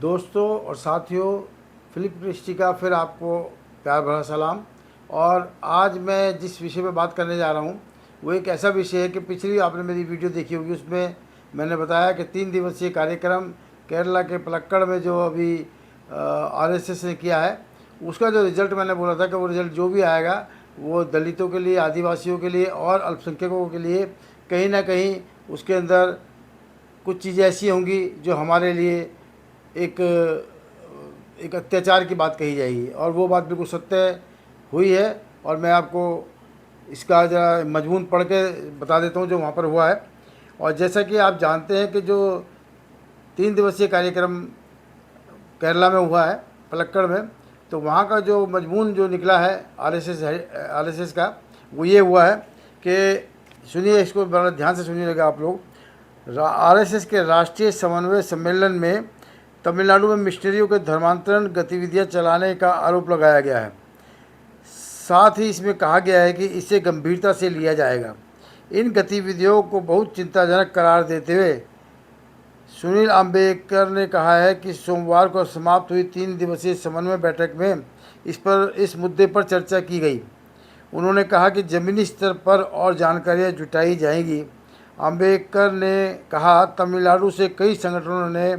दोस्तों और साथियों, फिलिप क्रिस्टी का फिर आपको प्यार भरा सलाम। और आज मैं जिस विषय पे बात करने जा रहा हूँ वो एक ऐसा विषय है कि पिछली आपने मेरी वीडियो देखी होगी, उसमें मैंने बताया कि 3 दिवसीय कार्यक्रम केरला के पलक्कड़ में जो अभी आरएसएस ने किया है, उसका जो रिज़ल्ट मैंने बोला था कि वो रिज़ल्ट जो भी आएगा वो दलितों के लिए, आदिवासियों के लिए और अल्पसंख्यकों के लिए कहीं ना कहीं उसके अंदर कुछ चीज़ें ऐसी होंगी जो हमारे लिए एक एक अत्याचार की बात कही जाएगी, और वो बात बिल्कुल सत्य हुई है। और मैं आपको इसका ज़रा मजमून पढ़ के बता देता हूँ जो वहाँ पर हुआ है। और जैसा कि आप जानते हैं कि जो 3 दिवसीय कार्यक्रम केरला में हुआ है पलक्कड़ में, तो वहाँ का जो मजमून जो निकला है आरएसएस का, वो ये हुआ है कि सुनिए, इसको बड़ा ध्यान से सुनिएगा आप लोग। आरएसएस के राष्ट्रीय समन्वय सम्मेलन में तमिलनाडु में मिशनरियों के धर्मांतरण गतिविधियां चलाने का आरोप लगाया गया है। साथ ही इसमें कहा गया है कि इसे गंभीरता से लिया जाएगा। इन गतिविधियों को बहुत चिंताजनक करार देते हुए सुनील अम्बेकर ने कहा है कि सोमवार को समाप्त हुई 3 दिवसीय समन्वय बैठक में इस मुद्दे पर चर्चा की गई। उन्होंने कहा कि ज़मीनी स्तर पर और जानकारियाँ जुटाई जाएंगी। अम्बेडकर ने कहा, तमिलनाडु से कई संगठनों ने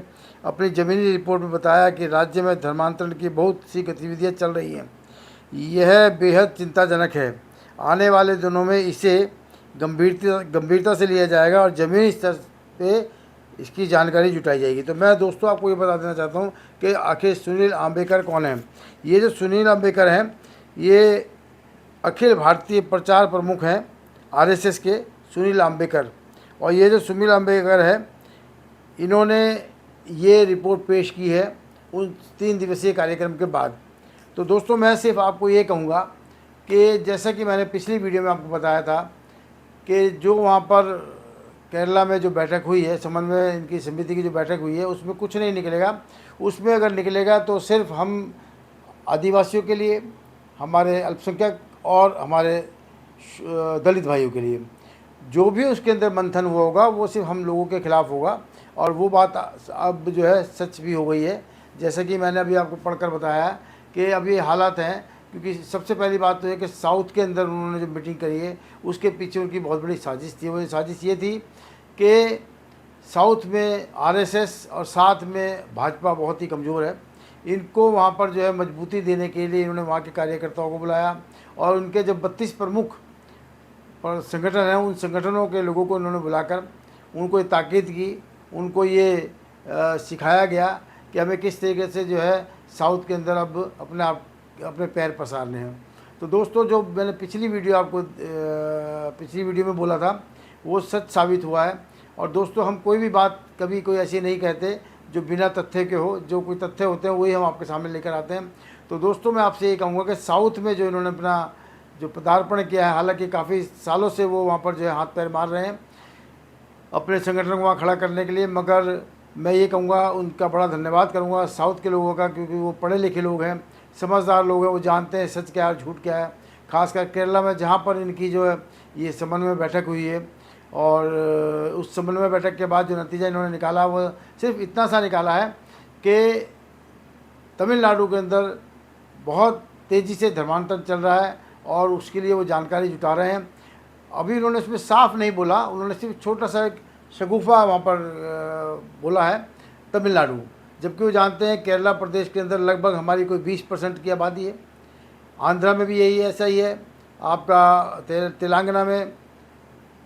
अपनी ज़मीनी रिपोर्ट में बताया कि राज्य में धर्मांतरण की बहुत सी गतिविधियां चल रही हैं। यह बेहद चिंताजनक है। आने वाले दिनों में इसे गंभीरता से लिया जाएगा और ज़मीनी स्तर पे इसकी जानकारी जुटाई जाएगी। तो मैं दोस्तों आपको ये बता देना चाहता हूँ कि आखिर सुनील अम्बेडकर कौन है। ये जो सुनील अम्बेडकर हैं, ये अखिल भारतीय प्रचार प्रमुख हैं आरएसएस के, सुनील अम्बेडकर। और ये जो सुनील अम्बेडकर है, इन्होंने ये रिपोर्ट पेश की है उन 3 दिवसीय कार्यक्रम के बाद। तो दोस्तों मैं सिर्फ आपको ये कहूँगा कि जैसा कि मैंने पिछली वीडियो में आपको बताया था कि जो वहाँ पर केरला में जो बैठक हुई है, समन्वय इनकी समिति की जो बैठक हुई है, उसमें कुछ नहीं निकलेगा। उसमें अगर निकलेगा तो सिर्फ हम आदिवासियों के लिए, हमारे अल्पसंख्यक और हमारे दलित भाइयों के लिए जो भी उसके अंदर मंथन हुआ होगा वो सिर्फ हम लोगों के खिलाफ होगा। और वो बात अब जो है सच भी हो गई है, जैसे कि मैंने अभी आपको पढ़कर बताया कि अब ये हालात हैं। क्योंकि सबसे पहली बात तो है कि साउथ के अंदर उन्होंने जो मीटिंग करी है उसके पीछे उनकी बहुत बड़ी साजिश थी। वो साजिश ये थी कि साउथ में आरएसएस और साथ में भाजपा बहुत ही कमज़ोर है, इनको वहाँ पर जो है मजबूती देने के लिए इन्होंने वहाँ के कार्यकर्ताओं को बुलाया और उनके जो 32 प्रमुख संगठन हैं, उन संगठनों के लोगों को उन्होंने बुलाकर उनको ये ताकीद की, उनको ये सिखाया गया कि हमें किस तरीके से जो है साउथ के अंदर अब अपने पैर पसारने हैं। तो दोस्तों जो मैंने पिछली वीडियो में बोला था वो सच साबित हुआ है। और दोस्तों हम कोई भी बात कभी कोई ऐसी नहीं कहते जो बिना तथ्य के हो। जो कोई तथ्य होते हैं वही हम आपके सामने लेकर आते हैं। तो दोस्तों मैं आपसे ये कहूँगा कि साउथ में जो इन्होंने अपना जो पदार्पण किया है, हालांकि काफ़ी सालों से वो वहाँ पर जो है हाथ पैर मार रहे हैं अपने संगठन को वहाँ खड़ा करने के लिए, मगर मैं ये कहूँगा उनका बड़ा धन्यवाद करूँगा साउथ के लोगों का, क्योंकि वो पढ़े लिखे लोग हैं, समझदार लोग हैं, वो जानते हैं सच क्या है झूठ क्या है। खासकर केरला में जहाँ पर इनकी जो है ये समन्वय बैठक हुई है, और उस समन्वय बैठक के बाद जो नतीजा इन्होंने निकाला वो सिर्फ इतना सा निकाला है कि तमिलनाडु के अंदर बहुत तेज़ी से धर्मांतरण चल रहा है और उसके लिए वो जानकारी जुटा रहे हैं। अभी उन्होंने इसमें साफ नहीं बोला, उन्होंने सिर्फ छोटा सा एक शगुफा वहाँ पर बोला है तमिलनाडु, जबकि वो जानते हैं केरला प्रदेश के अंदर लगभग हमारी कोई 20% की आबादी है। आंध्रा में भी यही ऐसा ही है, आपका तेलंगाना में।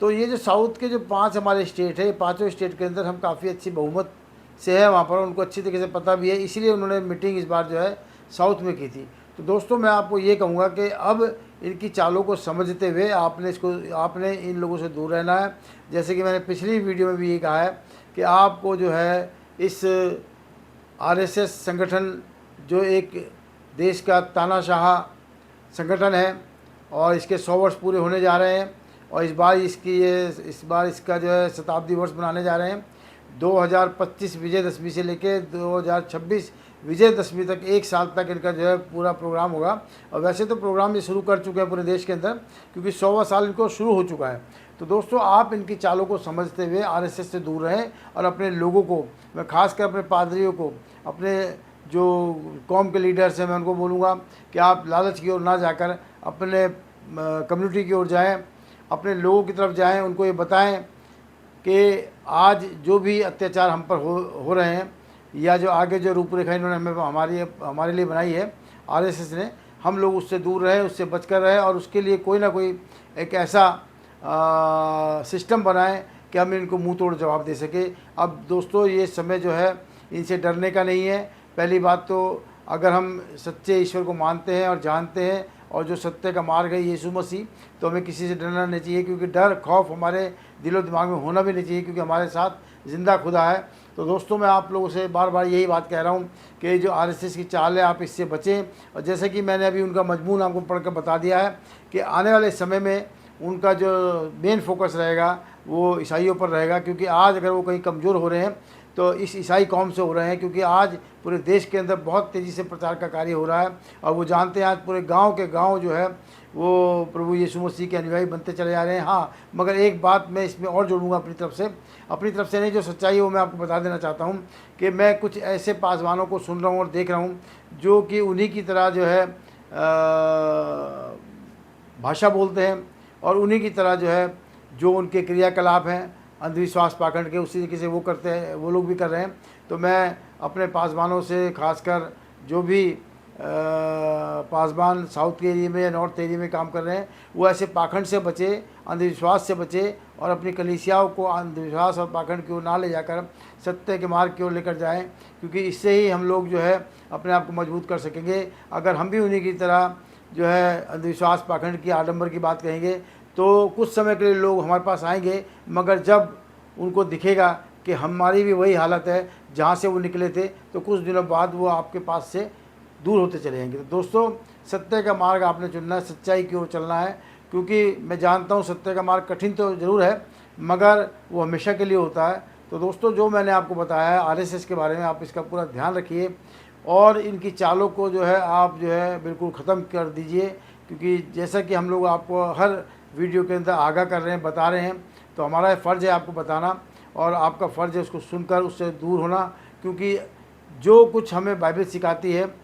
तो ये जो साउथ के जो 5 हमारे स्टेट है, ये पाँचों स्टेट के अंदर हम काफ़ी अच्छी बहुमत से है वहाँ पर, उनको अच्छी तरीके से पता भी है, इसीलिए उन्होंने मीटिंग इस बार जो है साउथ में की थी। तो दोस्तों मैं आपको ये कहूँगा कि अब इनकी चालों को समझते हुए आपने इन लोगों से दूर रहना है। जैसे कि मैंने पिछली वीडियो में भी ये कहा है कि आपको जो है इस आरएसएस संगठन जो एक देश का तानाशाह संगठन है और इसके 100 वर्ष पूरे होने जा रहे हैं, और इस बार इसका जो है शताब्दी वर्ष मनाने जा रहे हैं। 2025 विजयदशमी से लेकर 2026 विजयदशमी तक 1 साल तक इनका जो है पूरा प्रोग्राम होगा। और वैसे तो प्रोग्राम ये शुरू कर चुके हैं पूरे देश के अंदर, क्योंकि 100वां साल इनको शुरू हो चुका है। तो दोस्तों, आप इनकी चालों को समझते हुए आरएसएस से दूर रहें और अपने लोगों को, मैं खासकर अपने पादरियों को, अपने जो कौम के लीडर्स हैं, मैं उनको बोलूँगा कि आप लालच की ओर ना जाकर अपने कम्युनिटी की ओर जाएं, अपने लोगों की तरफ जाएं, उनको ये बताएं कि आज जो भी अत्याचार हम पर हो रहे हैं, या जो आगे जो रूपरेखा इन्होंने हमारे लिए बनाई है आरएसएस ने, हम लोग उससे दूर रहें, उससे बचकर रहें और उसके लिए कोई ना कोई एक ऐसा सिस्टम बनाएं कि हम इनको मुंह तोड़ जवाब दे सके। अब दोस्तों, ये समय जो है इनसे डरने का नहीं है। पहली बात तो, अगर हम सच्चे ईश्वर को मानते हैं और जानते हैं और जो सत्य का मार्ग है यीशु मसीह, तो हमें किसी से डरना नहीं चाहिए, क्योंकि डर खौफ हमारे दिलो दिमाग में होना भी नहीं चाहिए, क्योंकि हमारे साथ जिंदा खुदा है। तो दोस्तों, मैं आप लोगों से बार बार यही बात कह रहा हूँ कि जो आरएसएस की चाल है, आप इससे बचें। और जैसे कि मैंने अभी उनका मजमून आपको पढ़कर बता दिया है कि आने वाले समय में उनका जो मेन फोकस रहेगा वो ईसाइयों पर रहेगा, क्योंकि आज अगर वो कहीं कमज़ोर हो रहे हैं तो इस ईसाई कौम से हो रहे हैं, क्योंकि आज पूरे देश के अंदर बहुत तेज़ी से प्रचार का कार्य हो रहा है। और वो जानते हैं आज पूरे गांव के गांव जो है वो प्रभु यीशु मसीह के अनुयायी बनते चले जा रहे हैं। हाँ, मगर एक बात मैं इसमें और जोड़ूंगा अपनी तरफ से नहीं, जो सच्चाई है वो मैं आपको बता देना चाहता हूँ कि मैं कुछ ऐसे पासवानों को सुन रहा हूँ और देख रहा हूँ जो कि उन्हीं की तरह जो है भाषा बोलते हैं, और उन्हीं की तरह जो है जो उनके क्रियाकलाप हैं अंधविश्वास पाखंड के, उसी तरीके से वो करते हैं, वो लोग भी कर रहे हैं। तो मैं अपने पासवानों से, खासकर जो भी पासवान साउथ के एरिया में या नॉर्थ एरिया में काम कर रहे हैं, वो ऐसे पाखंड से बचे, अंधविश्वास से बचे और अपनी कलीसियाओं को अंधविश्वास और पाखंड की ओर ना ले जाकर सत्य के मार्ग की ओर लेकर जाएं, क्योंकि इससे ही हम लोग जो है अपने आप को मजबूत कर सकेंगे। अगर हम भी उन्हीं की तरह जो है अंधविश्वास पाखंड की आडंबर की बात कहेंगे तो कुछ समय के लिए लोग हमारे पास आएंगे, मगर जब उनको दिखेगा कि हमारी भी वही हालत है जहाँ से वो निकले थे, तो कुछ दिनों बाद वो आपके पास से दूर होते चले जाएंगे। तो दोस्तों, सत्य का मार्ग आपने चुनना है, सच्चाई की ओर चलना है, क्योंकि मैं जानता हूँ सत्य का मार्ग कठिन तो ज़रूर है, मगर वो हमेशा के लिए होता है। तो दोस्तों, जो मैंने आपको बताया है आरएसएस के बारे में, आप इसका पूरा ध्यान रखिए और इनकी चालों को जो है आप जो है बिल्कुल ख़त्म कर दीजिए, क्योंकि जैसा कि हम लोग आपको हर वीडियो के अंदर आगाह कर रहे हैं, बता रहे हैं, तो हमारा फ़र्ज़ है आपको बताना और आपका फ़र्ज़ है उसको सुनकर उससे दूर होना, क्योंकि जो कुछ हमें बाइबल सिखाती है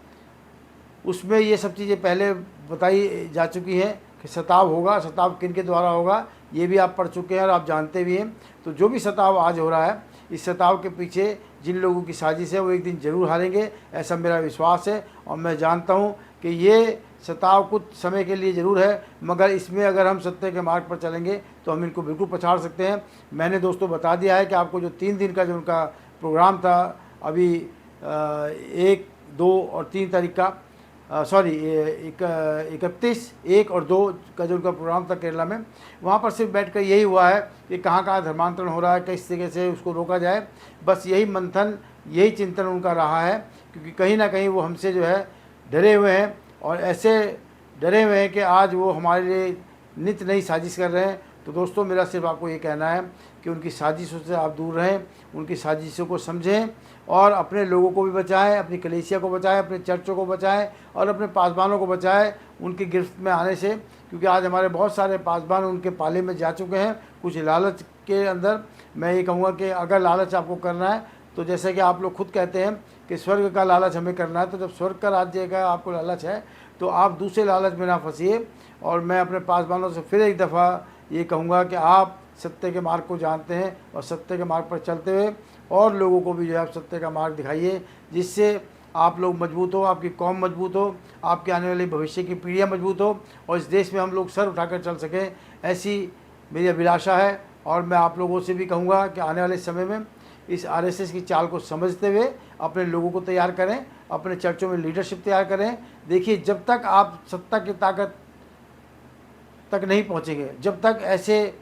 उसमें ये सब चीज़ें पहले बताई जा चुकी हैं कि सताव होगा। सताव किन के द्वारा होगा ये भी आप पढ़ चुके हैं और आप जानते भी हैं। तो जो भी सताव आज हो रहा है, इस सताव के पीछे जिन लोगों की साजिश है वो एक दिन ज़रूर हारेंगे, ऐसा मेरा विश्वास है। और मैं जानता हूँ कि ये सताव कुछ समय के लिए ज़रूर है, मगर इसमें अगर हम सत्य के मार्ग पर चलेंगे तो हम इनको बिल्कुल पछाड़ सकते हैं। मैंने दोस्तों बता दिया है कि आपको जो 3 दिन का जो उनका प्रोग्राम था, अभी 1, 2 और 3 तारीख का 31, 1 और 2 का जो उनका प्रोग्राम था केरला में, वहाँ पर सिर्फ बैठकर यही हुआ है कि कहाँ कहाँ धर्मांतरण हो रहा है, किस तरीके से उसको रोका जाए, बस यही मंथन, यही चिंतन उनका रहा है। क्योंकि कहीं ना कहीं वो हमसे जो है डरे हुए हैं और ऐसे डरे हुए हैं कि आज वो हमारे लिए नित्य नई साजिश कर रहे हैं। तो दोस्तों, मेरा सिर्फ आपको ये कहना है कि उनकी साजिशों से आप दूर रहें, उनकी साजिशों को समझें और अपने लोगों को भी बचाएं, अपनी कलीसिया को बचाएं, अपने चर्चों को बचाएं और अपने पासबानों को बचाएं उनकी गिरफ्त में आने से। क्योंकि आज हमारे बहुत सारे पासबान उनके पाले में जा चुके हैं, कुछ लालच के अंदर। मैं ये कहूँगा कि अगर लालच आपको करना है तो जैसे कि आप लोग खुद कहते हैं कि स्वर्ग का लालच हमें करना है, तो जब स्वर्ग का राज्य का आपको लालच है तो आप दूसरे लालच में ना फंसिए। और मैं अपने पासबानों से फिर एक दफ़ा ये कहूँगा कि आप सत्य के मार्ग को जानते हैं और सत्य के मार्ग पर चलते हुए और लोगों को भी जो है सत्य का मार्ग दिखाइए, जिससे आप लोग मजबूत हो, आपकी कौम मजबूत हो, आपके आने वाली भविष्य की पीढ़ियाँ मजबूत हो और इस देश में हम लोग सर उठाकर चल सकें, ऐसी मेरी अभिलाषा है। और मैं आप लोगों से भी कहूँगा कि आने वाले समय में इस आरएसएस की चाल को समझते हुए अपने लोगों को तैयार करें, अपने चर्चों में लीडरशिप तैयार करें। देखिए, जब तक आप सत्ता की ताकत तक नहीं पहुँचेंगे, जब तक ऐसे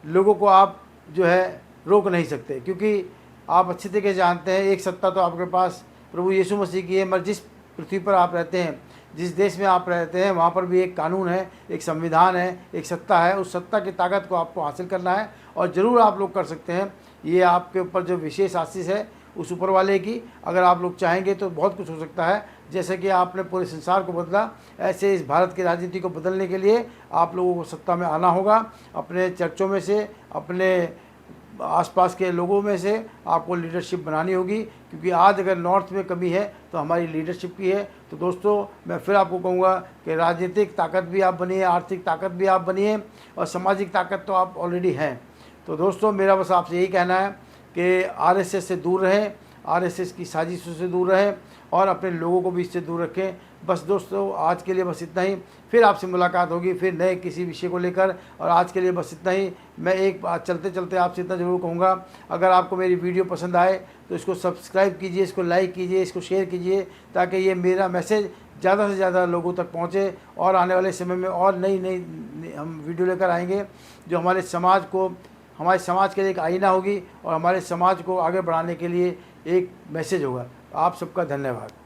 लोगों को आप जो है रोक नहीं सकते, क्योंकि आप अच्छी तरीके से जानते हैं एक सत्ता तो आपके पास प्रभु यीशु मसीह की है, मगर जिस पृथ्वी पर आप रहते हैं, जिस देश में आप रहते हैं, वहाँ पर भी एक कानून है, एक संविधान है, एक सत्ता है। उस सत्ता की ताकत को आपको हासिल करना है और ज़रूर आप लोग कर सकते हैं, ये आपके ऊपर जो विशेष आशीष है उस ऊपर वाले की, अगर आप लोग चाहेंगे तो बहुत कुछ हो सकता है। जैसे कि आपने पूरे संसार को बदला, ऐसे इस भारत की राजनीति को बदलने के लिए आप लोगों को सत्ता में आना होगा। अपने चर्चों में से, अपने आसपास के लोगों में से आपको लीडरशिप बनानी होगी, क्योंकि आज अगर नॉर्थ में कमी है तो हमारी लीडरशिप की है। तो दोस्तों, मैं फिर आपको कहूँगा कि राजनीतिक ताकत भी आप बनिए, आर्थिक ताकत भी आप बनिए, और सामाजिक ताकत तो आप ऑलरेडी हैं। तो दोस्तों, मेरा बस आपसे यही कहना है कि आरएसएस से दूर रहें, आरएसएस की साजिशों से दूर रहें, और अपने लोगों को भी इससे दूर रखें। बस दोस्तों, आज के लिए बस इतना ही। फिर आपसे मुलाकात होगी फिर नए किसी विषय को लेकर, और आज के लिए बस इतना ही। मैं एक बात चलते चलते आपसे इतना ज़रूर कहूँगा, अगर आपको मेरी वीडियो पसंद आए तो इसको सब्सक्राइब कीजिए, इसको लाइक कीजिए, इसको शेयर कीजिए, ताकि ये मेरा मैसेज ज़्यादा से ज़्यादा लोगों तक पहुँचे। और आने वाले समय में और नई नई हम वीडियो लेकर आएंगे, जो हमारे समाज को, हमारे समाज के लिए एक आईना होगी, और हमारे समाज को आगे बढ़ाने के लिए एक मैसेज होगा। आप सबका धन्यवाद।